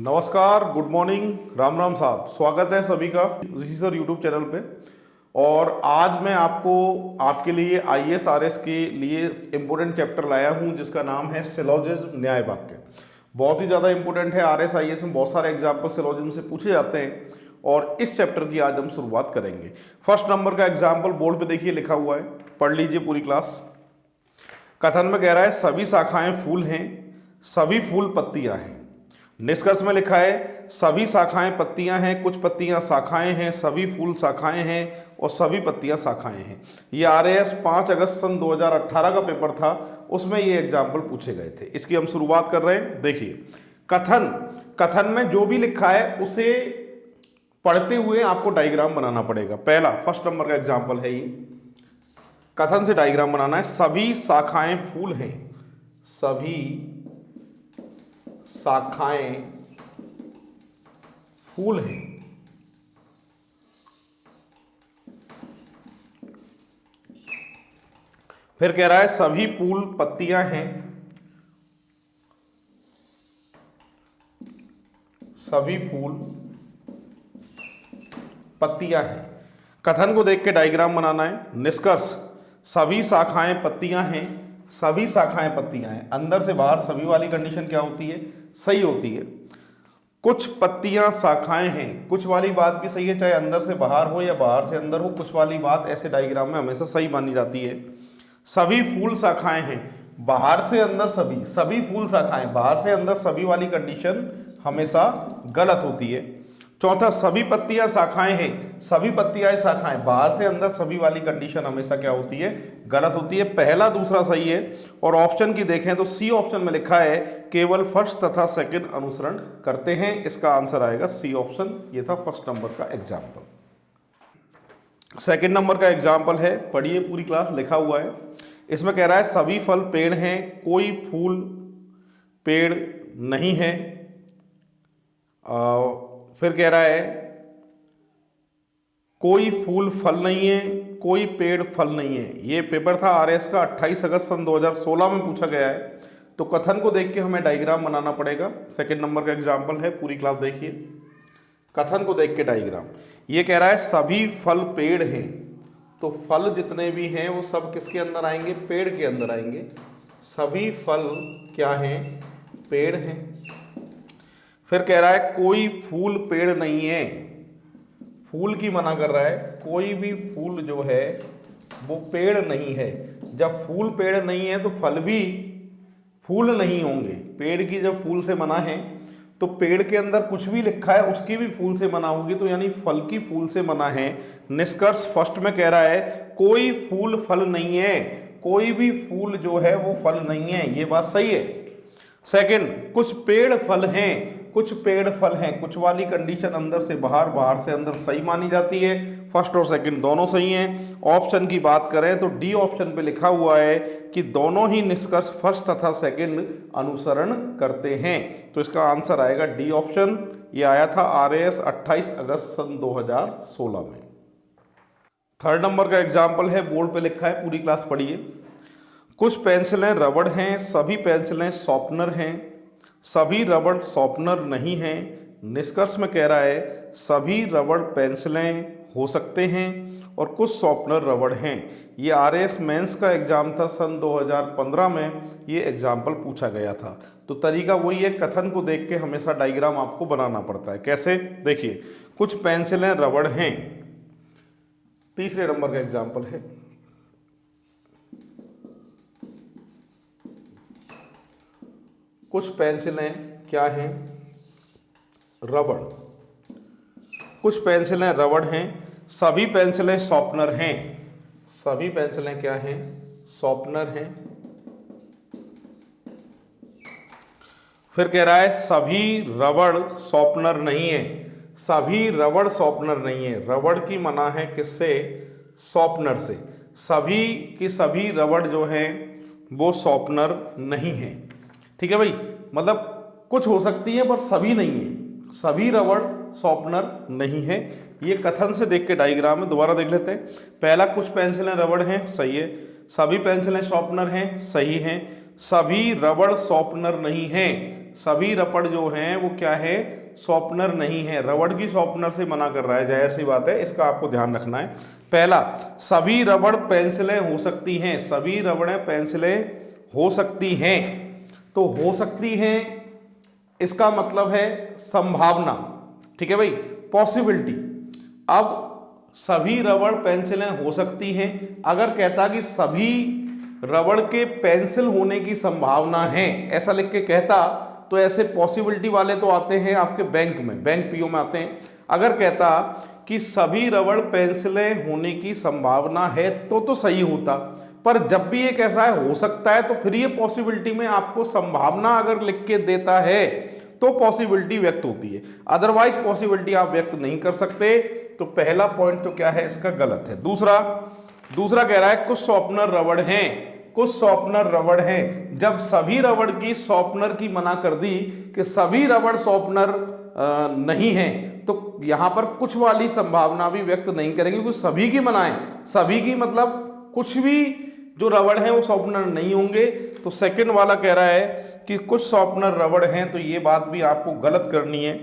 नमस्कार, good morning, Ram Ram साहब। स्वागत है सभी का ऋषि सर यूट्यूब चैनल पे। और आज मैं आपके लिए आईएएस आरएस के लिए इम्पोर्टेंट चैप्टर लाया हूँ जिसका नाम है सिलोजिज्म न्याय वाक्य। बहुत ही ज़्यादा इंपॉर्टेंट है। आरएस आईएएस में बहुत सारे एग्जाम्पल सिलोजिज्म से पूछे जाते हैं और इस चैप्टर की आज हम शुरुआत करेंगे। फर्स्ट नंबर का एग्जाम्पल बोर्ड पे देखिए लिखा हुआ है, पढ़ लीजिए पूरी क्लास। कथन में कह रहा है सभी शाखाएं फूल हैं, सभी फूल पत्तियां हैं। निष्कर्ष में लिखा है सभी शाखाएं पत्तियां हैं, कुछ पत्तियां शाखाएं हैं, सभी फूल शाखाएं हैं और सभी पत्तियां शाखाएं हैं। ये आरएएस 5 अगस्त सन 2018 का पेपर था, उसमें ये एग्जाम्पल पूछे गए थे। इसकी हम शुरुआत कर रहे हैं। देखिए कथन में जो भी लिखा है उसे पढ़ते हुए आपको डायग्राम बनाना पड़ेगा। पहला फर्स्ट नंबर का एग्जाम्पल है ये, कथन से डायग्राम बनाना है। सभी शाखाएं फूल हैं, सभी शाखाएं फूल हैं। फिर कह रहा है सभी फूल पत्तियां हैं, सभी फूल पत्तियां हैं। कथन को देख के डायग्राम बनाना है। निष्कर्ष सभी शाखाएं पत्तियां हैं, सभी शाखाएं पत्तियां हैं। अंदर से बाहर सभी वाली कंडीशन क्या होती है? सही होती है। कुछ पत्तियां शाखाएं हैं, कुछ वाली बात भी सही है, चाहे अंदर से बाहर हो या बाहर से अंदर हो, कुछ वाली बात ऐसे डायग्राम में हमेशा सही मानी जाती है। सभी फूल शाखाएं हैं, बाहर से अंदर सभी फूल शाखाएं, बाहर से अंदर सभी वाली कंडीशन हमेशा गलत होती है। चौथा सभी पत्तियां शाखाएं हैं, सभी पत्तियां शाखाएं, बाहर से अंदर सभी वाली कंडीशन हमेशा क्या होती है? गलत होती है। पहला दूसरा सही है। और ऑप्शन की देखें तो सी ऑप्शन में लिखा है केवल फर्स्ट तथा सेकंड अनुसरण करते हैं। इसका आंसर आएगा सी ऑप्शन। ये था फर्स्ट नंबर का एग्जाम्पल। सेकंड नंबर का एग्जाम्पल है, पढ़िए पूरी क्लास, लिखा हुआ है। इसमें कह रहा है सभी फल पेड़ हैं, कोई फूल पेड़ नहीं है। फिर कह रहा है कोई फूल फल नहीं है, कोई पेड़ फल नहीं है। ये पेपर था आरएएस का 28 अगस्त सन 2016 में पूछा गया है। तो कथन को देख के हमें डायग्राम बनाना पड़ेगा। सेकंड नंबर का एग्जाम्पल है, पूरी क्लास देखिए। कथन को देख के डायग्राम। ये कह रहा है सभी फल पेड़ हैं, तो फल जितने भी हैं वो सब किसके अंदर आएंगे? पेड़ के अंदर आएंगे। सभी फल क्या हैं? पेड़ हैं। फिर कह रहा है कोई फूल पेड़ नहीं है, फूल की मना कर रहा है। कोई भी फूल जो है वो पेड़ नहीं है। जब फूल पेड़ नहीं है तो फल भी फूल नहीं होंगे। पेड़ की जब फूल से मना है तो पेड़ के अंदर कुछ भी लिखा है उसकी भी फूल से मना होगी, तो यानी फल की फूल से मना है। निष्कर्ष फर्स्ट में कह रहा है कोई फूल फल नहीं है, कोई भी फूल जो है वो फल नहीं है, ये बात सही है। सेकंड कुछ पेड़ फल हैं, कुछ पेड़ फल हैं, कुछ वाली कंडीशन अंदर से बाहर, बाहर से अंदर सही मानी जाती है। फर्स्ट और सेकंड दोनों सही हैं। ऑप्शन की बात करें तो डी ऑप्शन पे लिखा हुआ है कि दोनों ही निष्कर्ष फर्स्ट तथा सेकंड अनुसरण करते हैं। तो इसका आंसर आएगा डी ऑप्शन। ये आया था आरएएस 28 अगस्त सन 2016 में। थर्ड नंबर का एग्जाम्पल है, बोर्ड पे लिखा है, पूरी क्लास पढ़िए। कुछ पेंसिलें रबड़ हैं, सभी पेंसिलें शॉर्पनर हैं, सभी रबड़ शॉर्पनर नहीं हैं। निष्कर्ष में कह रहा है सभी रबड़ पेंसिलें हो सकते हैं और कुछ शॉर्पनर रबड़ हैं। ये आरएएस मेंस का एग्जाम था सन 2015 में, ये एग्जाम्पल पूछा गया था। तो तरीका वही है, कथन को देख के हमेशा डायग्राम आपको बनाना पड़ता है। कैसे? देखिए, कुछ पेंसिलें रबड़ हैं। तीसरे नंबर का एग्जाम्पल है, कुछ पेंसिलें क्या हैं? रबड़। कुछ पेंसिलें रबड़ हैं, सभी पेंसिलें शॉर्पनर हैं। सभी पेंसिलें क्या हैं? शॉर्पनर हैं। फिर कह रहा है सभी रबड़ शॉर्पनर नहीं है, सभी रबड़ शॉर्पनर नहीं है। रबड़ की मना है किससे? शॉर्पनर से। सभी की सभी रबड़ जो हैं वो शॉर्पनर नहीं है। ठीक है भाई, मतलब कुछ हो सकती है पर सभी नहीं है। सभी रबड़ शॉर्पनर नहीं है। ये कथन से देख के डायग्राम में दोबारा देख लेते हैं। पहला कुछ पेंसिलें रबड़ हैं, सही है। सभी पेंसिलें शॉर्पनर हैं, सही हैं। सभी रबड़ शॉर्पनर नहीं हैं, सभी रबड़ जो हैं वो क्या है, शॉर्पनर नहीं है। रबड़ की शॉर्पनर से मना कर रहा है, जाहिर सी बात है, इसका आपको ध्यान रखना है। पहला, सभी रबड़ पेंसिलें हो सकती हैं, सभी रबड़ें पेंसिलें हो सकती हैं। तो हो सकती हैं इसका मतलब है संभावना, ठीक है भाई, पॉसिबिलिटी। अब सभी रबड़ पेंसिलें हो सकती हैं, अगर कहता कि सभी रबड़ के पेंसिल होने की संभावना है, ऐसा लिख के कहता, तो ऐसे पॉसिबिलिटी वाले तो आते हैं आपके बैंक में, बैंक पीओ में आते हैं। अगर कहता कि सभी रबड़ पेंसिलें होने की संभावना है तो सही होता, पर जब भी एक ऐसा है हो सकता है, तो फिर ये पॉसिबिलिटी में आपको संभावना अगर लिख के देता है तो पॉसिबिलिटी व्यक्त होती है, अदरवाइज पॉसिबिलिटी आप व्यक्त नहीं कर सकते। तो पहला पॉइंट तो क्या है इसका, गलत है। दूसरा कह रहा है कुछ शॉर्पनर रबड़ हैं, कुछ शॉर्पनर रबड़ हैं। जब सभी रबड़ की शॉर्पनर की मना कर दी कि सभी रबड़ शॉर्पनर नहीं है, तो यहां पर कुछ वाली संभावना भी व्यक्त नहीं करेंगे, क्योंकि सभी की मना है। सभी की मतलब कुछ भी जो रबड़ हैं वो शॉर्पनर नहीं होंगे। तो सेकंड वाला कह रहा है कि कुछ शॉर्पनर रबड़ हैं, तो ये बात भी आपको गलत करनी है,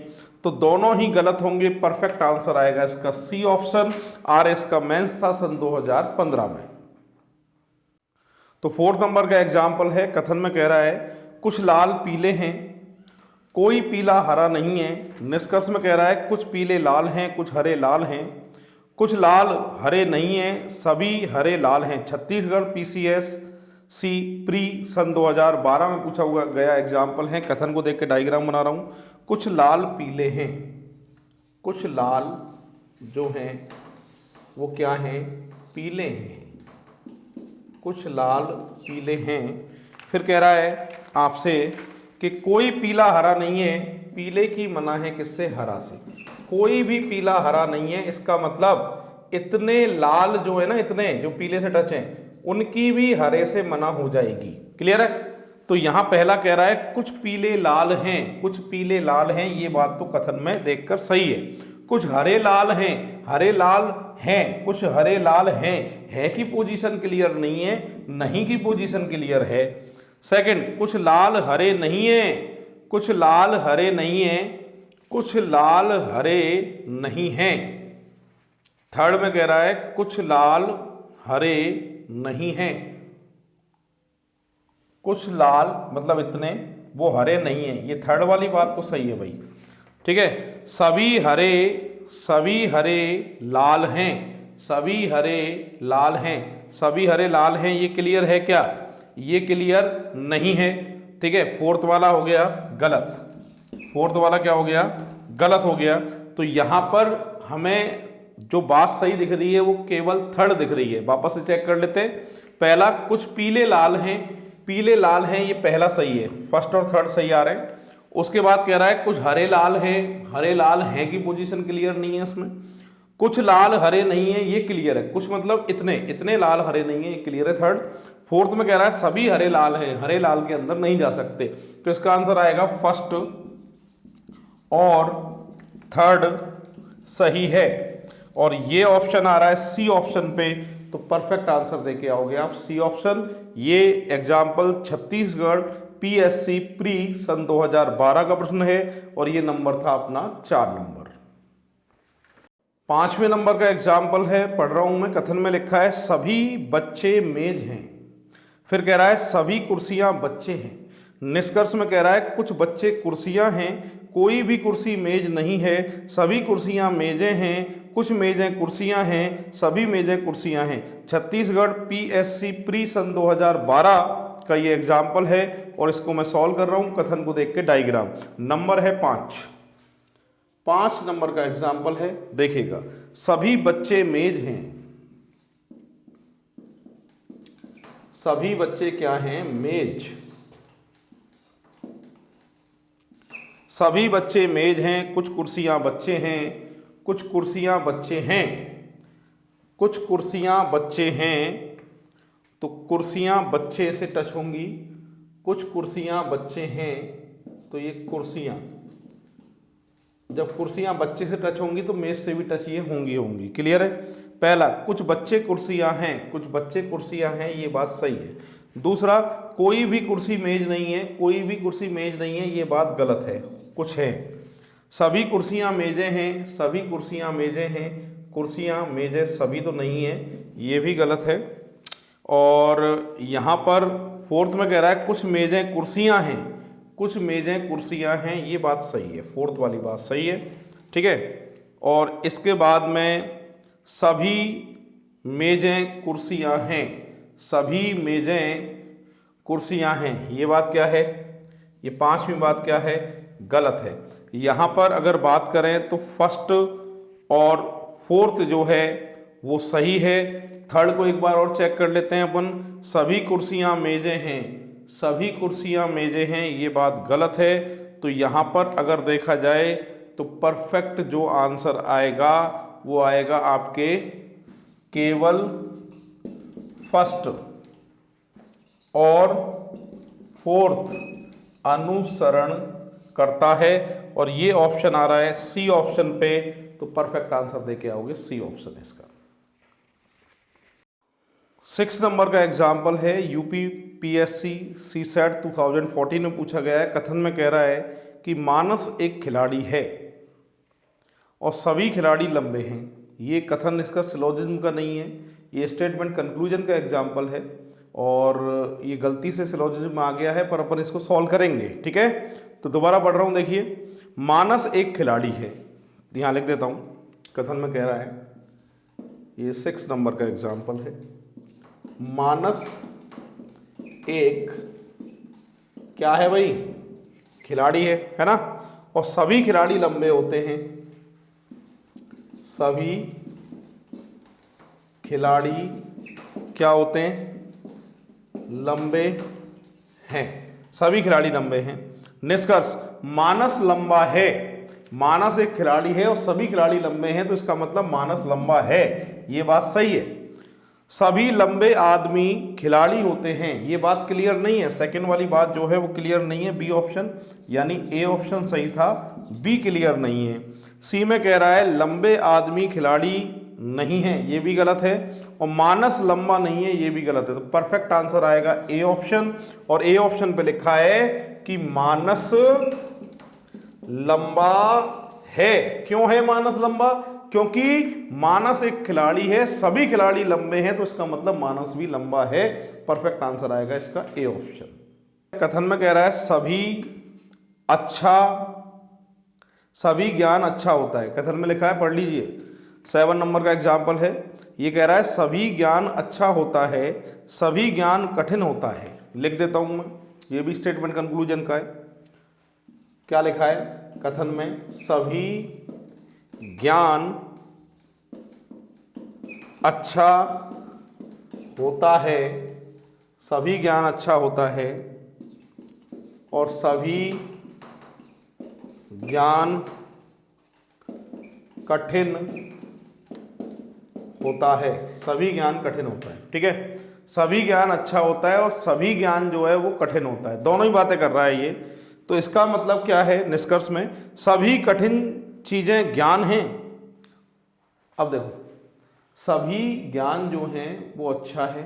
तो दोनों ही गलत होंगे। परफेक्ट आंसर आएगा इसका सी ऑप्शन। आरएस का मेंस था सन 2015 में। तो फोर्थ नंबर का एग्जाम्पल है, कथन में कह रहा है कुछ लाल पीले हैं, कोई पीला हरा नहीं है। निष्कर्ष में कह रहा है कुछ पीले लाल हैं, कुछ हरे लाल हैं, कुछ लाल हरे नहीं हैं, सभी हरे लाल हैं। छत्तीसगढ़ पीसीएस सी प्री सन 2012 में पूछा हुआ गया एग्जाम्पल है। कथन को देख के डायग्राम बना रहा हूँ। कुछ लाल पीले हैं, कुछ लाल जो हैं वो क्या हैं, पीले हैं, कुछ लाल पीले हैं। फिर कह रहा है आपसे कि कोई पीला हरा नहीं है, पीले की मना है किससे, हरा से। कोई भी पीला हरा नहीं है, इसका मतलब इतने लाल जो है ना, इतने जो पीले से टच हैं, उनकी भी हरे से मना हो जाएगी। क्लियर है? तो यहां पहला कह रहा है कुछ पीले लाल हैं, कुछ पीले लाल हैं, ये बात तो कथन में देखकर सही है। कुछ हरे लाल हैं, हरे लाल हैं, कुछ हरे लाल हैं, है की पोजीशन क्लियर नहीं है, नहीं की पोजीशन क्लियर है। सेकंड, कुछ लाल हरे नहीं है, कुछ लाल हरे नहीं है, कुछ लाल हरे नहीं हैं। थर्ड में कह रहा है कुछ लाल हरे नहीं हैं, कुछ लाल मतलब इतने वो हरे नहीं है। ये थर्ड वाली बात तो सही है भाई, ठीक है। सभी हरे लाल हैं, सभी हरे लाल हैं, सभी हरे लाल हैं, ये क्लियर है क्या? ये क्लियर नहीं है, ठीक है। फोर्थ वाला हो गया गलत, फोर्थ वाला क्या हो गया, गलत हो गया। तो यहां पर हमें जो बात सही दिख रही है वो केवल थर्ड दिख रही है। वापस से चेक कर लेते हैं। पहला कुछ पीले लाल हैं, पीले लाल हैं, ये पहला सही है, फर्स्ट और थर्ड सही आ रहे हैं। उसके बाद कह रहा है कुछ हरे लाल हैं, हरे लाल हैं की पोजीशन क्लियर नहीं है इसमें। कुछ लाल हरे नहीं है, ये क्लियर है, कुछ मतलब इतने लाल हरे नहीं है, ये क्लियर है थर्ड। फोर्थ में कह रहा है सभी हरे लाल हैं, हरे लाल के अंदर नहीं जा सकते, तो इसका आंसर आएगा फर्स्ट और थर्ड सही है। और ये ऑप्शन आ रहा है सी ऑप्शन पे, तो परफेक्ट आंसर देके आओगे आप सी ऑप्शन। ये एग्जाम्पल छत्तीसगढ़ पीएससी प्री सन 2012 का प्रश्न है और ये नंबर था अपना 4 नंबर। 5वें नंबर का एग्जाम्पल है, पढ़ रहा हूं मैं। कथन में लिखा है सभी बच्चे मेज हैं, फिर कह रहा है सभी कुर्सियां बच्चे हैं। निष्कर्ष में कह रहा है कुछ बच्चे कुर्सियां हैं, कोई भी कुर्सी मेज नहीं है, सभी कुर्सियां मेजें हैं, कुछ मेजें कुर्सियां हैं, सभी मेजें कुर्सियां हैं। छत्तीसगढ़ पीएससी प्री सन 2012 का ये एग्जाम्पल है और इसको मैं सॉल्व कर रहा हूं कथन को देख के। डायग्राम नंबर है 5 नंबर का एग्जाम्पल है, देखिएगा। सभी बच्चे मेज हैं, सभी बच्चे क्या हैं, मेज। सभी बच्चे मेज हैं, कुछ कुर्सियां बच्चे हैं, कुछ कुर्सियां बच्चे हैं, कुछ कुर्सियां बच्चे हैं, तो कुर्सियां बच्चे से टच होंगी, कुछ कुर्सियां बच्चे हैं, तो ये कुर्सियां, जब कुर्सियां बच्चे से टच होंगी तो मेज से भी टच ये होंगी। क्लियर है? पहला कुछ बच्चे कुर्सियां हैं, कुछ बच्चे कुर्सियां हैं, ये बात सही है। दूसरा, कोई भी कुर्सी मेज नहीं है, कोई भी कुर्सी मेज नहीं है, ये बात गलत है, कुछ है। सभी कुर्सियां मेजें हैं, सभी कुर्सियां मेजें हैं, कुर्सियां मेजें सभी तो नहीं है, ये भी गलत है। और यहाँ पर फोर्थ में कह रहा है कुछ मेजें कुर्सियां हैं, कुछ मेजें कुर्सियां हैं, ये बात सही है, फोर्थ वाली बात सही है, ठीक है। और इसके बाद में सभी मेजें कुर्सियां हैं, सभी मेजें कुर्सियां हैं, ये बात क्या है, ये पांचवी बात क्या है, गलत है। यहाँ पर अगर बात करें तो फर्स्ट और फोर्थ जो है वो सही है। थर्ड को एक बार और चेक कर लेते हैं अपन, सभी कुर्सियां मेजें हैं, सभी कुर्सियां मेजें हैं, ये बात गलत है। तो यहाँ पर अगर देखा जाए तो परफेक्ट जो आंसर आएगा वो आएगा आपके केवल फर्स्ट और फोर्थ अनुसरण करता है, और ये ऑप्शन आ रहा है सी ऑप्शन पे, तो परफेक्ट आंसर देके आओगे सी ऑप्शन है इसका। 6 नंबर का एग्जाम्पल है, यूपी पीएससी सीसेट 2014 में पूछा गया है। कथन में कह रहा है कि मानस एक खिलाड़ी है और सभी खिलाड़ी लंबे हैं। ये कथन इसका सिलोजिज्म का नहीं है, ये स्टेटमेंट कंक्लूजन का एग्जाम्पल है, और ये गलती से सिलोजिज्म आ गया है, पर अपन इसको सॉल्व करेंगे, ठीक है। तो दोबारा पढ़ रहा हूँ, देखिए, मानस एक खिलाड़ी है, यहाँ लिख देता हूँ। कथन में कह रहा है, ये 6 नंबर का एग्जाम्पल है, मानस एक क्या है भाई, खिलाड़ी है ना, और सभी खिलाड़ी लंबे होते हैं, सभी खिलाड़ी क्या होते हैं, लंबे हैं, सभी खिलाड़ी लंबे हैं। निष्कर्ष, मानस लंबा है, मानस एक खिलाड़ी है और सभी खिलाड़ी लंबे हैं, तो इसका मतलब मानस लंबा है, ये बात सही है। सभी लंबे आदमी खिलाड़ी होते हैं, ये बात क्लियर नहीं है, सेकंड वाली बात जो है वो क्लियर नहीं है, बी ऑप्शन, यानी ए ऑप्शन सही था, बी क्लियर नहीं है। सी में कह रहा है लंबे आदमी खिलाड़ी नहीं है, ये भी गलत है, और मानस लंबा नहीं है, ये भी गलत है। तो परफेक्ट आंसर आएगा ए ऑप्शन, और ए ऑप्शन पे लिखा है कि मानस लंबा है। क्यों है मानस लंबा? क्योंकि मानस एक खिलाड़ी है, सभी खिलाड़ी लंबे हैं, तो इसका मतलब मानस भी लंबा है। परफेक्ट आंसर आएगा इसका ए ऑप्शन। कथन में कह रहा है सभी ज्ञान अच्छा होता है, कथन में लिखा है, पढ़ लीजिए, 7 नंबर का एग्जाम्पल है। ये कह रहा है सभी ज्ञान अच्छा होता है, सभी ज्ञान कठिन होता है। लिख देता हूं मैं, ये भी स्टेटमेंट कंक्लूजन का है। क्या लिखा है कथन में? सभी ज्ञान अच्छा होता है, सभी ज्ञान अच्छा होता है, और सभी ज्ञान कठिन होता है, सभी ज्ञान कठिन होता है, ठीक है। सभी ज्ञान अच्छा होता है और सभी ज्ञान जो है वो कठिन होता है, दोनों ही बातें कर रहा है ये। तो इसका मतलब क्या है निष्कर्ष में? सभी कठिन चीजें ज्ञान हैं। अब देखो, सभी ज्ञान जो हैं वो अच्छा है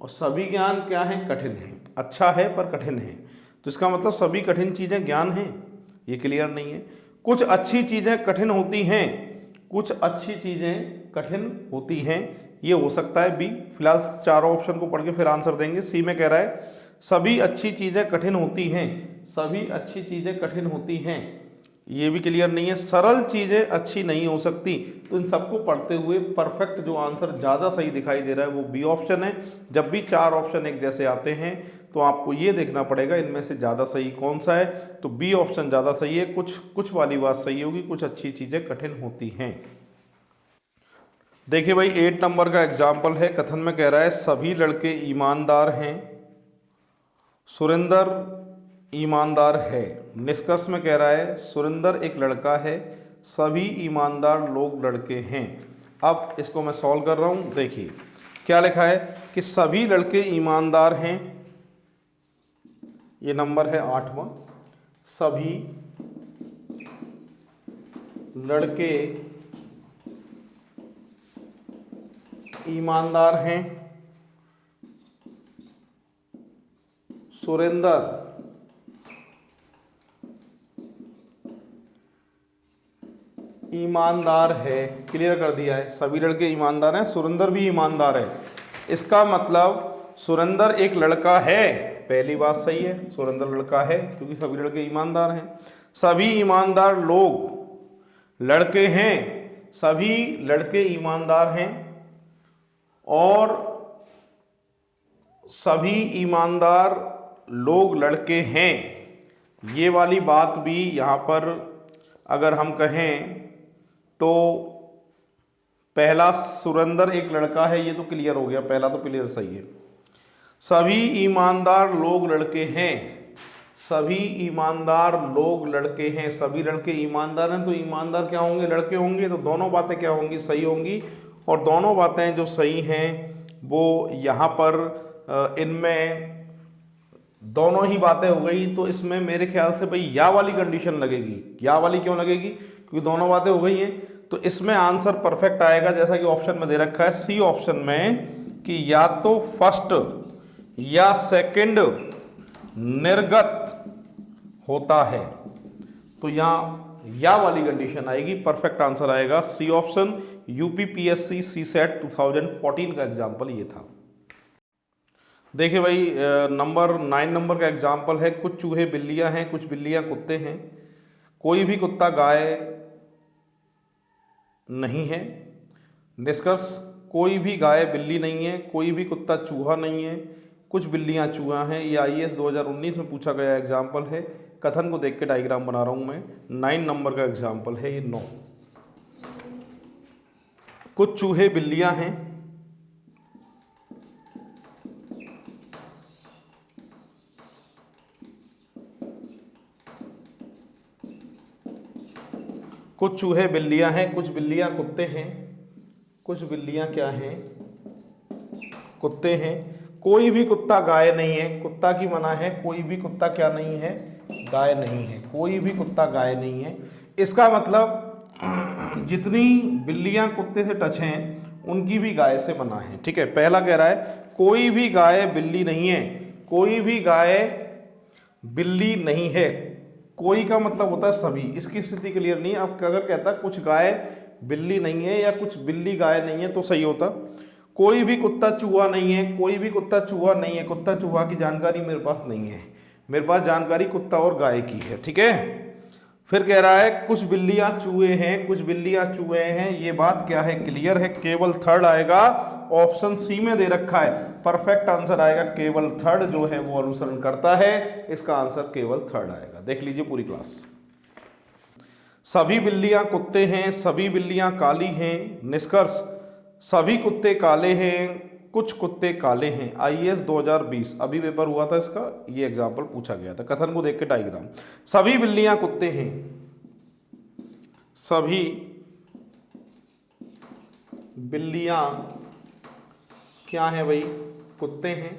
और सभी ज्ञान क्या है? कठिन है। अच्छा है पर कठिन है, तो इसका मतलब सभी कठिन चीजें ज्ञान हैं, ये क्लियर नहीं है। कुछ अच्छी चीजें कठिन होती हैं, कुछ अच्छी चीजें कठिन होती हैं, ये हो सकता है बी। फिलहाल चारों ऑप्शन को पढ़ के फिर आंसर देंगे। सी में कह रहा है सभी अच्छी चीजें कठिन होती हैं, सभी अच्छी चीजें कठिन होती हैं, ये भी क्लियर नहीं है। सरल चीजें अच्छी नहीं हो सकती। तो इन सबको पढ़ते हुए परफेक्ट जो आंसर ज़्यादा सही दिखाई दे रहा है वो बी ऑप्शन है। जब भी 4 ऑप्शन एक जैसे आते हैं तो आपको ये देखना पड़ेगा इनमें से ज़्यादा सही कौन सा है। तो बी ऑप्शन ज़्यादा सही है। कुछ वाली बात सही होगी, कुछ अच्छी चीज़ें कठिन होती हैं। देखिए भाई, 8 नंबर का एग्जाम्पल है। कथन में कह रहा है सभी लड़के ईमानदार हैं, सुरेंद्र ईमानदार है। निष्कर्ष में कह रहा है सुरेंद्र एक लड़का है, सभी ईमानदार लोग लड़के हैं। अब इसको मैं सॉल्व कर रहा हूँ। देखिए क्या लिखा है कि सभी लड़के ईमानदार हैं, ये नंबर है 8वां। सभी लड़के ईमानदार हैं, सुरेंद्र ईमानदार है, क्लियर कर दिया है। सभी लड़के ईमानदार हैं, सुरेंद्र भी ईमानदार है। इसका मतलब सुरेंद्र एक लड़का है, पहली बात सही है, सुरेंद्र लड़का है क्योंकि सभी लड़के ईमानदार हैं। सभी ईमानदार लोग लड़के हैं, सभी लड़के ईमानदार हैं और सभी ईमानदार लोग लड़के हैं। ये वाली बात भी यहाँ पर अगर हम कहें तो पहला सुरेंद्र एक लड़का है, ये तो क्लियर हो गया, पहला तो क्लियर सही है। सभी ईमानदार लोग लड़के हैं, सभी ईमानदार लोग लड़के हैं, सभी लड़के ईमानदार हैं, तो ईमानदार क्या होंगे, लड़के होंगे, तो दोनों बातें क्या होंगी, सही होंगी। और दोनों बातें जो सही हैं वो यहाँ पर इनमें दोनों ही बातें हो गई, तो इसमें मेरे ख्याल से भाई या वाली कंडीशन लगेगी। या वाली क्यों लगेगी, क्योंकि दोनों बातें हो गई हैं, तो इसमें आंसर परफेक्ट आएगा जैसा कि ऑप्शन में दे रखा है, सी ऑप्शन में, कि या तो फर्स्ट या सेकंड निर्गत होता है। तो यहाँ या वाली कंडीशन आएगी, परफेक्ट आंसर आएगा सी ऑप्शन। यूपीपीएससी सीसेट 2014 का एग्जाम्पल ये था। देखिए भाई नंबर 9 नंबर का एग्जाम्पल है, कुछ चूहे बिल्लियां हैं, कुछ बिल्लियां कुत्ते हैं, कोई भी कुत्ता गाय नहीं है। निष्कर्ष, कोई भी गाय बिल्ली नहीं है, कोई भी कुत्ता चूहा नहीं है, कुछ बिल्लियां चूहा हैं। ये आईएएस 2019 में पूछा गया एग्जाम्पल है। कथन को देख के डायग्राम बना रहा हूं मैं। 9 नंबर का एग्जाम्पल है ये 9। कुछ चूहे बिल्लियां हैं, कुछ चूहे बिल्लियां हैं, कुछ बिल्लियां कुत्ते हैं, कुछ बिल्लियां क्या हैं, कुत्ते हैं। कोई भी कुत्ता गाय नहीं है, कुत्ता की मना है, कोई भी कुत्ता क्या नहीं है, गाय नहीं है, कोई भी कुत्ता गाय नहीं है। इसका मतलब जितनी बिल्लियां कुत्ते से टच हैं उनकी भी गाय से मना है। ठीक है, पहला कह रहा है कोई भी गाय बिल्ली नहीं है, कोई भी गाय बिल्ली नहीं है। कोई का मतलब होता है सभी, इसकी स्थिति क्लियर नहीं है। अब अगर कहता कुछ गाय बिल्ली नहीं है या कुछ बिल्ली गाय नहीं है तो सही होता। कोई भी कुत्ता चूहा नहीं है, कोई भी कुत्ता चूहा नहीं है, कुत्ता चूहा की जानकारी मेरे पास नहीं है, मेरे पास जानकारी कुत्ता और गाय की है। ठीक है, फिर कह रहा है कुछ बिल्लियां चूहे हैं, कुछ बिल्लियां चूहे हैं। ये बात क्या है, क्लियर है, केवल थर्ड आएगा। ऑप्शन सी में दे रखा है, परफेक्ट आंसर आएगा केवल थर्ड जो है वो अनुसरण करता है। इसका आंसर केवल थर्ड आएगा। देख लीजिए पूरी क्लास। सभी बिल्लियां कुत्ते हैं, सभी बिल्लियां काली हैं। निष्कर्ष, सभी कुत्ते काले हैं, कुछ कुत्ते काले हैं। आईएएस 2020 अभी पेपर हुआ था इसका, ये एग्जाम्पल पूछा गया था। कथन को देख के डायग्राम। सभी बिल्लियां कुत्ते हैं, सभी बिल्लियां क्या हैं भाई, कुत्ते हैं।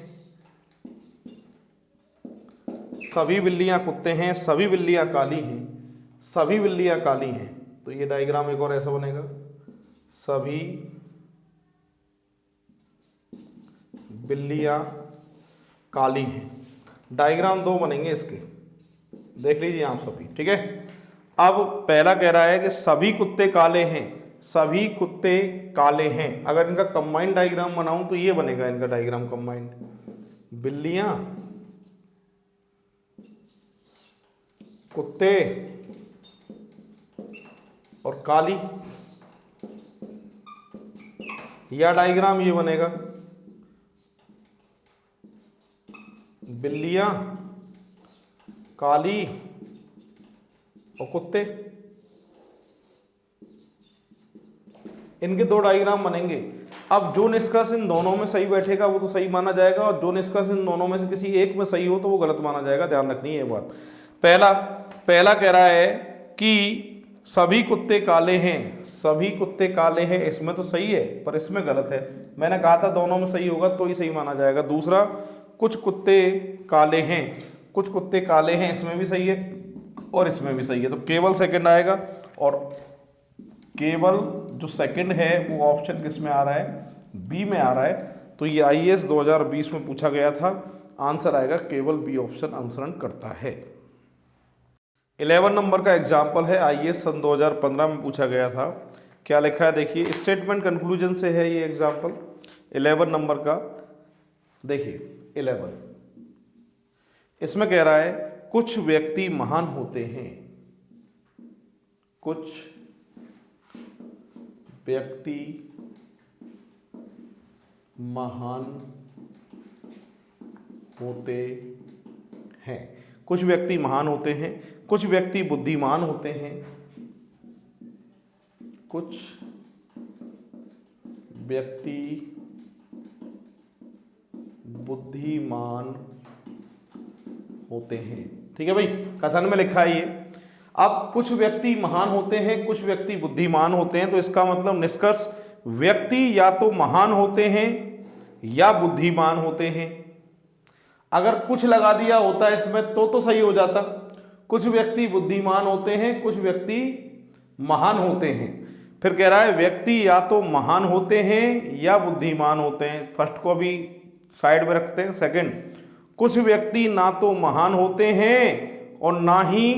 सभी बिल्लियां कुत्ते हैं, सभी बिल्लियां काली हैं, सभी बिल्लियां काली हैं। तो ये डायग्राम एक और ऐसा बनेगा, सभी बिल्लियां काली हैं। डायग्राम दो बनेंगे इसके, देख लीजिए आप सभी। ठीक है, अब पहला कह रहा है कि सभी कुत्ते काले हैं, सभी कुत्ते काले हैं। अगर इनका कंबाइंड डायग्राम बनाऊं तो ये बनेगा इनका डायग्राम कंबाइंड, बिल्लियां कुत्ते और काली। या डायग्राम ये बनेगा, बिल्लियां काली और कुत्ते। इनके दो डायग्राम बनेंगे। अब जो निष्कर्ष इन दोनों में सही बैठेगा वो तो सही माना जाएगा, और जो निष्कर्ष इन दोनों में से किसी एक में सही हो तो वो गलत माना जाएगा। ध्यान रखनी है ये बात। पहला कह रहा है कि सभी कुत्ते काले हैं, सभी कुत्ते काले हैं, इसमें तो सही है पर इसमें गलत है। मैंने कहा था दोनों में सही होगा तो ही सही माना जाएगा। दूसरा, कुछ कुत्ते काले हैं, कुछ कुत्ते काले हैं, इसमें भी सही है और इसमें भी सही है, तो केवल सेकंड आएगा। और केवल जो सेकंड है वो ऑप्शन किस में आ रहा है, बी में आ रहा है। तो ये आईएएस 2020 में पूछा गया था। आंसर आएगा केवल बी ऑप्शन अनुसरण करता है। 11 नंबर का एग्जाम्पल है आईएएस सन 2015 में पूछा गया था। क्या लिखा है देखिए, स्टेटमेंट कंक्लूजन से है ये एग्जाम्पल 11 नंबर का। देखिए 11, इसमें कह रहा है कुछ व्यक्ति महान होते हैं, कुछ व्यक्ति महान होते हैं, कुछ व्यक्ति महान होते हैं, कुछ व्यक्ति बुद्धिमान होते हैं, कुछ व्यक्ति बुद्धिमान होते हैं। ठीक है भाई, कथन में लिखा है ये। अब कुछ व्यक्ति महान होते हैं, कुछ व्यक्ति बुद्धिमान होते हैं, तो इसका मतलब निष्कर्ष व्यक्ति या तो महान होते हैं या बुद्धिमान होते हैं। अगर कुछ लगा दिया होता इसमें तो सही हो जाता। कुछ व्यक्ति बुद्धिमान होते हैं, कुछ व्यक्ति महान होते हैं। फिर कह रहा है व्यक्ति या तो महान होते हैं या बुद्धिमान होते हैं। फर्स्ट को भी साइड में रखते हैं। सेकंड, कुछ व्यक्ति ना तो महान होते हैं और ना ही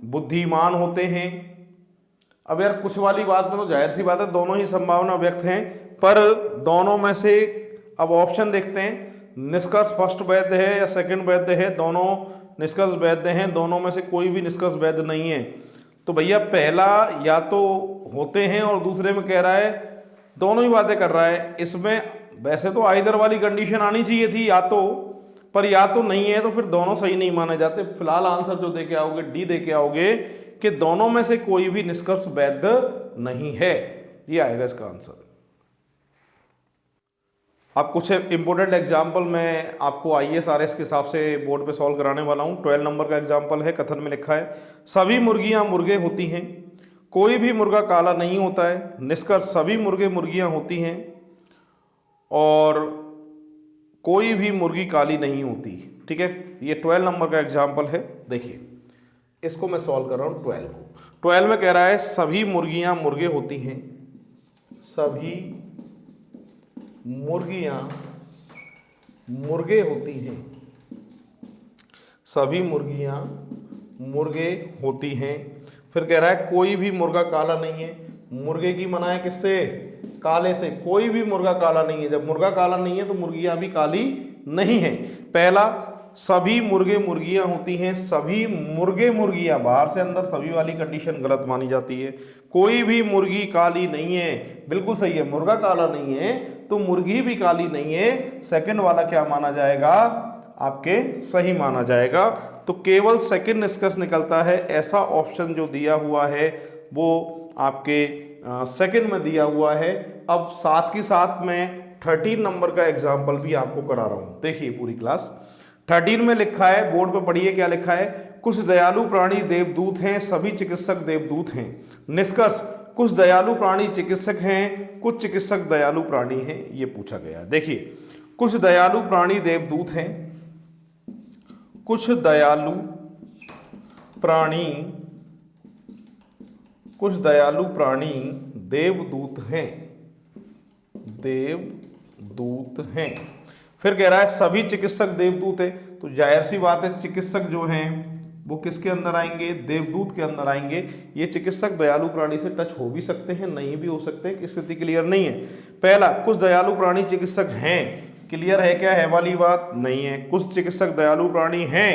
बुद्धिमान होते हैं। अब यार कुछ वाली बात में तो जाहिर सी बात है दोनों ही संभावना व्यक्त हैं, पर दोनों में से अब ऑप्शन देखते हैं। निष्कर्ष फर्स्ट वैध है या सेकंड वैध है? दोनों निष्कर्ष वैध हैं, दोनों में से कोई भी निष्कर्ष वैध नहीं है। तो भैया पहला या तो होते हैं और दूसरे में कह रहा है दोनों ही बातें कर रहा है। इसमें वैसे तो आइदर वाली कंडीशन आनी चाहिए थी, या तो, पर या तो नहीं है, तो फिर दोनों सही नहीं माने जाते। फिलहाल आंसर जो दे के आओगे डी दे के आओगे कि दोनों में से कोई भी निष्कर्ष वैध नहीं है। ये आएगा इसका आंसर। अब कुछ इंपॉर्टेंट एग्जाम्पल मैं आपको आईएएस आरएएस के हिसाब से बोर्ड पे सॉल्व कराने वाला हूँ। 12 नंबर का एग्जाम्पल है। कथन में लिखा है सभी मुर्गियां मुर्गे होती हैं, कोई भी मुर्गा काला नहीं होता है। निष्कर्ष सभी मुर्गे मुर्गियां होती हैं और कोई भी मुर्गी काली नहीं होती। ठीक है, ये 12 नंबर का एग्जाम्पल है। देखिए इसको मैं सॉल्व कर रहा हूँ 12 को। 12 में कह रहा है सभी मुर्गियां मुर्गे होती हैं, सभी मुर्गियां मुर्गे होती हैं, सभी मुर्गियां मुर्गे होती हैं। फिर कह रहा है कोई भी मुर्गा काला नहीं है। मुर्गे की मना है किससे? काले से। कोई भी मुर्गा काला नहीं है। जब मुर्गा काला नहीं है तो मुर्गियां भी काली नहीं है। पहला, सभी मुर्गे मुर्गियां होती हैं, सभी मुर्गे मुर्गियां, बाहर से अंदर सभी वाली कंडीशन गलत मानी जाती है। कोई भी मुर्गी काली नहीं है, बिल्कुल सही है। मुर्गा काला नहीं है तो मुर्गी भी काली नहीं है। सेकंड वाला क्या माना जाएगा? आपके सही माना जाएगा। तो केवल सेकंड निष्कर्ष निकलता है। ऐसा ऑप्शन जो दिया हुआ है वो आपके सेकंड में दिया हुआ है। अब साथ के साथ में 13 नंबर का एग्जाम्पल भी आपको करा रहा हूं। देखिए पूरी क्लास 13 में लिखा है, बोर्ड पे पढ़िए क्या लिखा है। कुछ दयालु प्राणी देवदूत हैं, सभी चिकित्सक देवदूत हैं। निष्कर्ष कुछ दयालु प्राणी चिकित्सक हैं, कुछ चिकित्सक दयालु प्राणी हैं। ये पूछा गया। देखिए कुछ दयालु प्राणी देवदूत हैं, कुछ दयालु प्राणी, कुछ दयालु प्राणी देवदूत हैं, देवदूत हैं। फिर कह रहा है सभी चिकित्सक देवदूत हैं। तो जाहिर सी बात है चिकित्सक जो हैं वो किसके अंदर आएंगे? देवदूत के अंदर आएंगे। ये चिकित्सक दयालु प्राणी से टच हो भी सकते हैं, नहीं भी हो सकते हैं, स्थिति क्लियर नहीं है। पहला, कुछ दयालु प्राणी चिकित्सक हैं, क्लियर है क्या? है वाली बात नहीं है। कुछ चिकित्सक दयालु प्राणी हैं,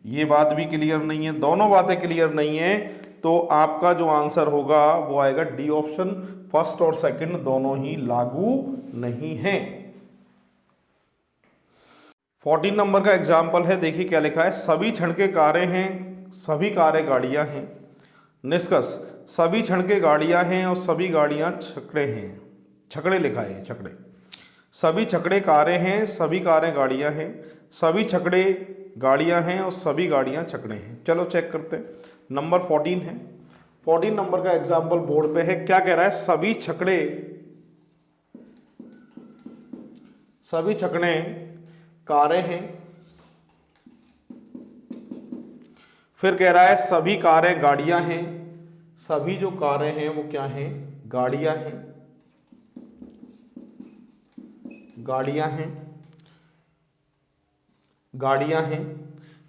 ये बात भी क्लियर नहीं है। दोनों बातें क्लियर नहीं है, तो आपका जो आंसर होगा वो आएगा डी ऑप्शन। फर्स्ट और सेकंड दोनों ही लागू नहीं है। 14 नंबर का एग्जाम्पल है। देखिए क्या लिखा है। सभी क्षण के कारें हैं, सभी कारें गाड़ियां हैं। निष्कर्ष सभी क्षण के गाड़ियां हैं और सभी गाड़ियां छकड़े हैं। छकड़े लिखा है, छकड़े। सभी छकड़े कारें हैं, सभी कारें गाड़ियां हैं, सभी छकड़े गाड़ियां हैं और सभी गाड़ियां छकड़े हैं। चलो चेक करते हैं। नंबर 14 है। 14 नंबर का एग्जाम्पल बोर्ड पे है। क्या कह रहा है? सभी छकड़े, सभी छकड़े कारें हैं। फिर कह रहा है सभी कारें गाड़ियां हैं। सभी जो कारें हैं वो क्या हैं? गाड़ियां हैं, गाड़ियां हैं। गाड़ियां हैं।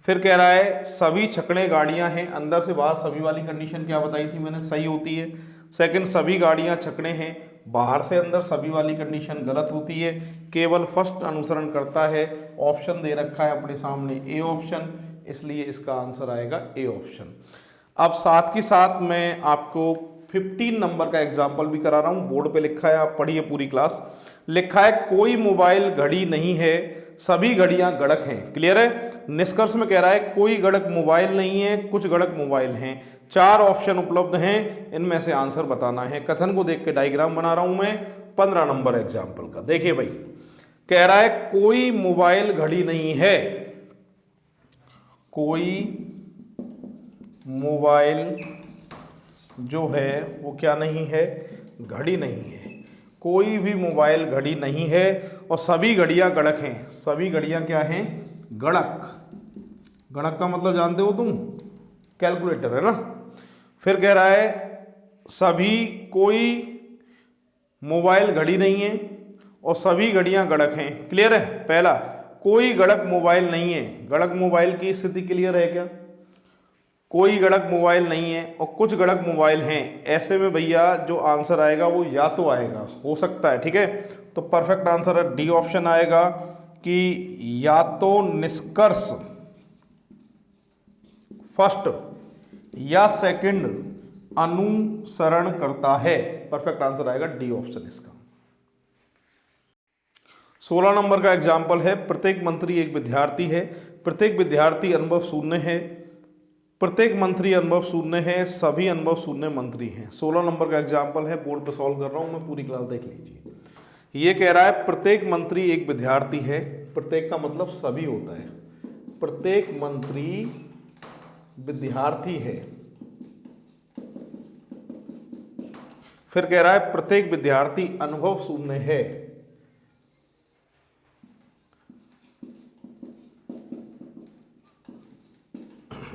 फिर कह रहा है सभी छकड़े गाड़ियां हैं, अंदर से बाहर सभी वाली कंडीशन क्या बताई थी मैंने, सही होती है। सेकंड, सभी गाड़ियां छकड़े हैं, बाहर से अंदर सभी वाली कंडीशन गलत होती है। केवल फर्स्ट अनुसरण करता है। ऑप्शन दे रखा है अपने सामने ए ऑप्शन, इसलिए इसका आंसर आएगा ए ऑप्शन। अब साथ के साथ मैं आपको 15 नंबर का एग्जाम्पल भी करा रहा हूं, बोर्ड पे लिखा है, आप पढ़िए पूरी क्लास। लिखा है कोई मोबाइल घड़ी नहीं है, सभी घड़ियां गड़क हैं। क्लियर है। निष्कर्ष में कह रहा है कोई गड़क मोबाइल नहीं है, कुछ गड़क मोबाइल हैं। 4 ऑप्शन उपलब्ध हैं, इनमें से आंसर बताना है। कथन को देख के डायग्राम बना रहा हूं मैं 15 नंबर एग्जाम्पल का। देखिए भाई, कह रहा है कोई मोबाइल घड़ी नहीं है, कोई मोबाइल जो है वो क्या नहीं है, घड़ी नहीं है। कोई भी मोबाइल घड़ी नहीं है और सभी घड़ियां गड़क हैं। सभी घड़ियां क्या हैं, गड़क। गड़क का मतलब जानते हो तुम, कैलकुलेटर है ना। फिर कह रहा है सभी, कोई मोबाइल घड़ी नहीं है और सभी घड़ियां गड़क हैं। क्लियर है। पहला, कोई गड़क मोबाइल नहीं है, गड़क मोबाइल की स्थिति क्लियर है क्या, कोई गड़क मोबाइल नहीं है और कुछ गड़क मोबाइल हैं। ऐसे में भैया जो आंसर आएगा वो या तो आएगा, हो सकता है, ठीक है। तो परफेक्ट आंसर है डी ऑप्शन आएगा कि या तो निष्कर्ष फर्स्ट या सेकंड अनुसरण करता है। परफेक्ट आंसर आएगा डी ऑप्शन इसका। 16 नंबर का एग्जाम्पल है प्रत्येक मंत्री एक विद्यार्थी है, प्रत्येक विद्यार्थी अनुभव शून्य है, प्रत्येक मंत्री अनुभव शून्य है, सभी अनुभव शून्य मंत्री हैं। 16 नंबर का एग्जाम्पल है, बोर्ड पे सॉल्व कर रहा हूं मैं, पूरी क्लास देख लीजिए। ये कह रहा है प्रत्येक मंत्री एक विद्यार्थी है, प्रत्येक का मतलब सभी होता है, प्रत्येक मंत्री विद्यार्थी है। फिर कह रहा है प्रत्येक विद्यार्थी अनुभव शून्य है।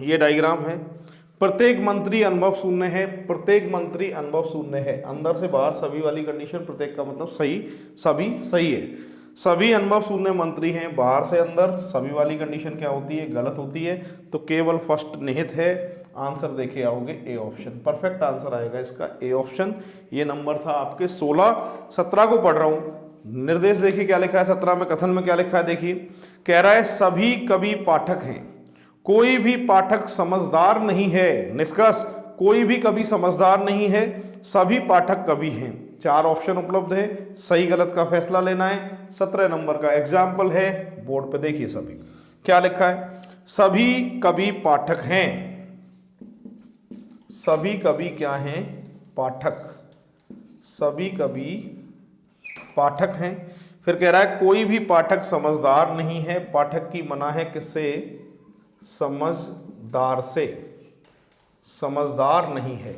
ये डायग्राम है, प्रत्येक मंत्री अनुभव शून्य है, प्रत्येक मंत्री अनुभव शून्य है। अंदर से बाहर सभी वाली कंडीशन, प्रत्येक का मतलब सही, सभी सही है। सभी अनुभव शून्य मंत्री हैं, बाहर से अंदर सभी वाली कंडीशन क्या होती है, गलत होती है। तो केवल फर्स्ट निहित है। आंसर देखे आओगे ए ऑप्शन। परफेक्ट आंसर आएगा इसका ए ऑप्शन। ये नंबर था आपके 16। 17 को पढ़ रहा हूं। निर्देश देखिए क्या लिखा है 17 में, कथन में क्या लिखा है देखिए। कह रहा है सभी कवि पाठक हैं, कोई भी पाठक समझदार नहीं है। निष्कर्ष, कोई भी कवि समझदार नहीं है, सभी पाठक कवि हैं। 4 ऑप्शन उपलब्ध है, सही गलत का फैसला लेना है। 17 नंबर का एग्जाम्पल है, बोर्ड पे देखिए सभी क्या लिखा है। सभी कवि पाठक हैं, सभी कवि क्या हैं, पाठक, सभी कवि पाठक हैं। फिर कह रहा है कोई भी पाठक समझदार नहीं है, पाठक की मना है किससे, समझदार से, समझदार नहीं है।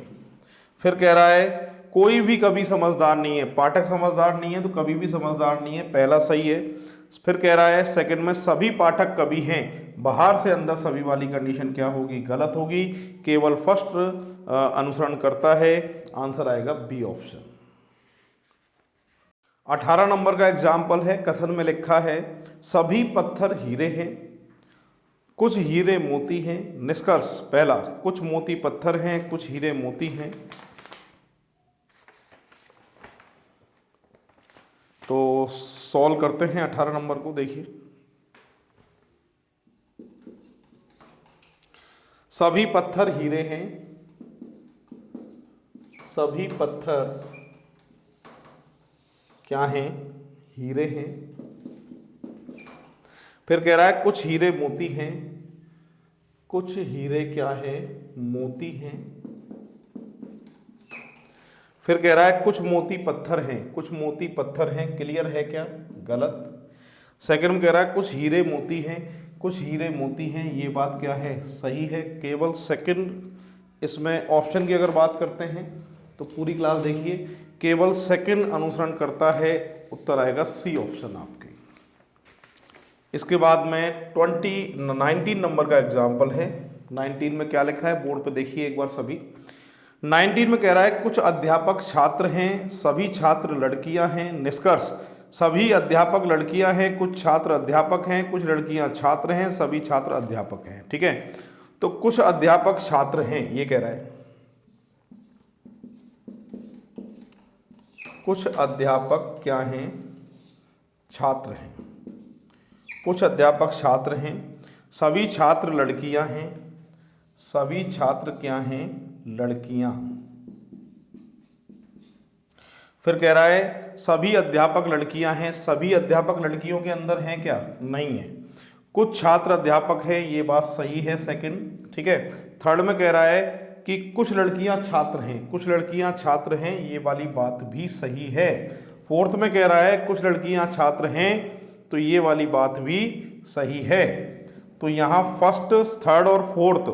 फिर कह रहा है कोई भी कभी समझदार नहीं है, पाठक समझदार नहीं है तो कभी भी समझदार नहीं है, पहला सही है। फिर कह रहा है सेकंड में सभी पाठक कवि हैं, बाहर से अंदर सभी वाली कंडीशन क्या होगी, गलत होगी। केवल फर्स्ट अनुसरण करता है। आंसर आएगा बी ऑप्शन। 18 नंबर का एग्जाम्पल है, कथन में लिखा है सभी पत्थर हीरे हैं, कुछ हीरे मोती हैं। निष्कर्ष, पहला, कुछ मोती पत्थर हैं, कुछ हीरे मोती हैं। तो सॉल्व करते हैं 18 नंबर को। देखिए सभी पत्थर हीरे हैं, सभी पत्थर क्या हैं, हीरे हैं। फिर कह रहा है कुछ हीरे मोती हैं, कुछ हीरे क्या है, मोती हैं। फिर कह रहा है कुछ मोती पत्थर हैं, कुछ मोती पत्थर हैं। क्लियर है क्या, गलत। सेकंड में कह रहा है कुछ हीरे मोती हैं, कुछ हीरे मोती हैं। ये बात क्या है, सही है। केवल सेकंड इसमें ऑप्शन की अगर बात करते हैं तो पूरी क्लास देखिए, केवल सेकंड अनुसरण करता है। उत्तर आएगा सी ऑप्शन आपके। इसके बाद में 19 नंबर का एग्जाम्पल है। 19 में क्या लिखा है, बोर्ड पे देखिए एक बार सभी। 19 में कह रहा है कुछ अध्यापक छात्र हैं, सभी छात्र लड़कियां हैं। निष्कर्ष, सभी अध्यापक लड़कियां हैं, कुछ छात्र अध्यापक हैं, कुछ लड़कियां छात्र हैं, सभी छात्र अध्यापक हैं। ठीक है, तो कुछ अध्यापक छात्र हैं ये कह रहा है, कुछ अध्यापक क्या हैं, छात्र हैं, कुछ अध्यापक छात्र हैं, सभी छात्र लड़कियां हैं, सभी छात्र क्या हैं, लड़कियां। फिर कह रहा है सभी अध्यापक लड़कियां हैं, सभी अध्यापक लड़कियों के अंदर हैं क्या, नहीं है। कुछ छात्र अध्यापक हैं, ये बात सही है, सेकंड। ठीक है, थर्ड में कह रहा है कि कुछ लड़कियां छात्र हैं, कुछ लड़कियां छात्र हैं, ये वाली बात भी सही है। फोर्थ में कह रहा है कुछ लड़कियां छात्र हैं, तो ये वाली बात भी सही है। तो यहाँ फर्स्ट थर्ड और फोर्थ,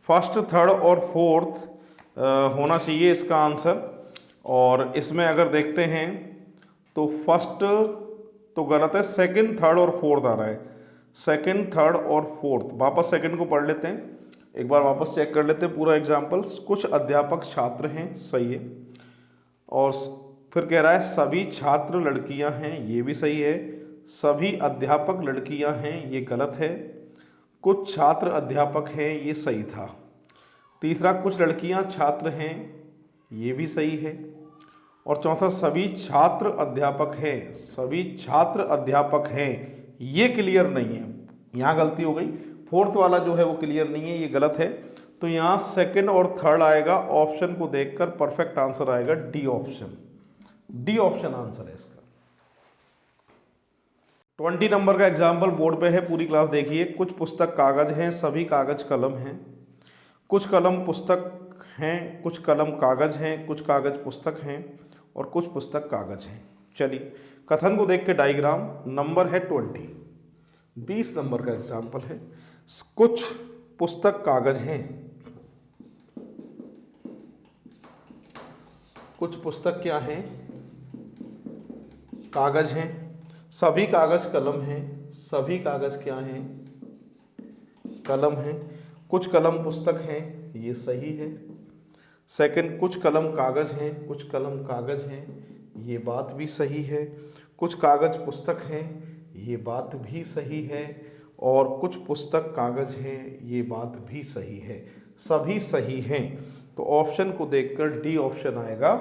फर्स्ट थर्ड और फोर्थ होना चाहिए इसका आंसर। और इसमें अगर देखते हैं तो फर्स्ट तो गलत है, सेकंड थर्ड और फोर्थ आ रहा है, सेकंड थर्ड और फोर्थ। वापस सेकंड को पढ़ लेते हैं, एक बार वापस चेक कर लेते हैं पूरा एग्जाम्पल। कुछ अध्यापक छात्र हैं, सही है। और फिर कह रहा है सभी छात्र लड़कियां हैं, ये भी सही है। सभी अध्यापक लड़कियां हैं, ये गलत है। कुछ छात्र अध्यापक हैं, ये सही था। तीसरा कुछ लड़कियां छात्र हैं, ये भी सही है। और चौथा सभी छात्र अध्यापक हैं, सभी छात्र अध्यापक हैं, ये क्लियर नहीं है, यहाँ गलती हो गई। फोर्थ वाला जो है वो क्लियर नहीं है, ये गलत है। तो यहाँ सेकंड और थर्ड आएगा, ऑप्शन को देखकर परफेक्ट आंसर आएगा D option, D option answer है इसका। 20 नंबर का एग्जाम्पल बोर्ड पे है, पूरी क्लास देखिए। कुछ पुस्तक कागज हैं, सभी कागज कलम हैं। कुछ कलम पुस्तक हैं, कुछ कलम कागज हैं, कुछ कागज पुस्तक हैं और कुछ पुस्तक कागज हैं। चलिए कथन को देख के डायग्राम, नंबर है 20 नंबर का एग्जाम्पल है। कुछ पुस्तक कागज हैं, कुछ पुस्तक क्या हैं, कागज हैं। सभी कागज कलम हैं, सभी कागज क्या हैं, कलम हैं। कुछ कलम पुस्तक हैं, ये सही है। सेकंड कुछ कलम कागज हैं, कुछ कलम कागज हैं, ये बात भी सही है। कुछ कागज पुस्तक हैं, ये बात भी सही है। और कुछ पुस्तक कागज हैं, ये बात भी सही है। सभी सही हैं, तो ऑप्शन को देखकर डी ऑप्शन आएगा,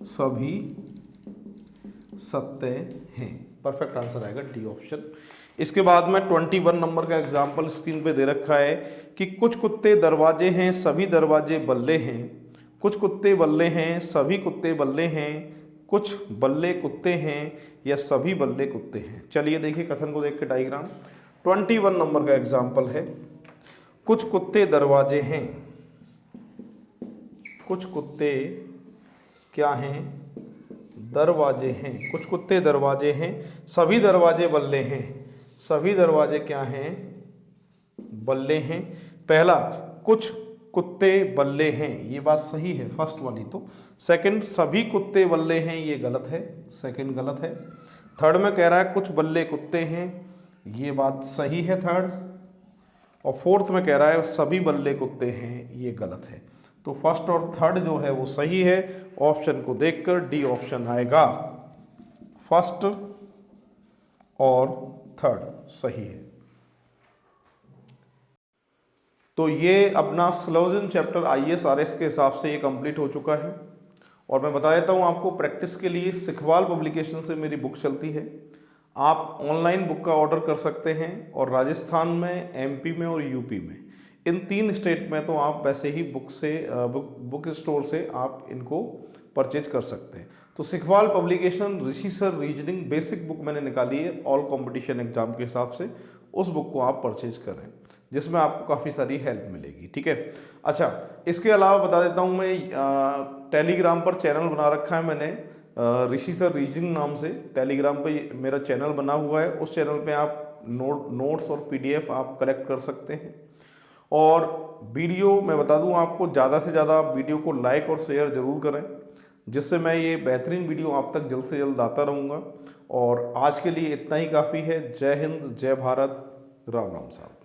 सभी सत्य हैं। परफेक्ट आंसर आएगा डी ऑप्शन। इसके बाद में 21 नंबर का एग्जाम्पल स्क्रीन पे दे रखा है कि कुछ कुत्ते दरवाजे हैं, सभी दरवाजे बल्ले हैं। कुछ कुत्ते बल्ले हैं, सभी कुत्ते बल्ले हैं। कुछ बल्ले कुत्ते हैं या सभी बल्ले कुत्ते हैं। चलिए देखिए कथन को देख के डायग्राम। 21 नंबर का एग्जाम्पल है, कुछ कुत्ते दरवाजे हैं, कुछ कुत्ते क्या हैं, दरवाजे हैं। कुछ कुत्ते दरवाजे हैं, सभी दरवाजे बल्ले हैं, सभी दरवाजे क्या हैं, बल्ले हैं। पहला कुछ कुत्ते बल्ले हैं, ये बात सही है फर्स्ट वाली तो। सेकंड सभी कुत्ते बल्ले हैं, ये गलत है, सेकंड गलत है। थर्ड में कह रहा है कुछ बल्ले कुत्ते हैं, ये बात सही है थर्ड। और फोर्थ में कह रहा है सभी बल्ले कुत्ते हैं, ये गलत है। तो फर्स्ट और थर्ड जो है वो सही है। ऑप्शन को देखकर डी ऑप्शन आएगा, फर्स्ट और थर्ड सही है। तो ये अपना सिलोजिज्म चैप्टर IAS RS के हिसाब से ये कंप्लीट हो चुका है। और मैं बता देता हूँ आपको, प्रैक्टिस के लिए सिखवाल पब्लिकेशन से मेरी बुक चलती है। आप ऑनलाइन बुक का ऑर्डर कर सकते हैं और राजस्थान में, MP में और UP में, इन 3 स्टेट में तो आप वैसे ही बुक स्टोर से आप इनको परचेज कर सकते हैं। तो सिखवाल पब्लिकेशन ऋषि सर रीजनिंग बेसिक बुक मैंने निकाली है ऑल कंपटीशन एग्जाम के हिसाब से, उस बुक को आप परचेज करें जिसमें आपको काफ़ी सारी हेल्प मिलेगी। ठीक है। अच्छा, इसके अलावा बता देता हूँ, मैं टेलीग्राम पर चैनल बना रखा है मैंने, ऋषि सर रीजनिंग नाम से टेलीग्राम पे मेरा चैनल बना हुआ है। उस चैनल पे आप नोट्स और PDF आप कलेक्ट कर सकते हैं। और वीडियो मैं बता दूं आपको, ज़्यादा से ज़्यादा वीडियो को लाइक और शेयर ज़रूर करें, जिससे मैं ये बेहतरीन वीडियो आप तक जल्द से जल्द आता रहूँगा। और आज के लिए इतना ही काफ़ी है। जय हिंद, जय भारत, राम राम साहब।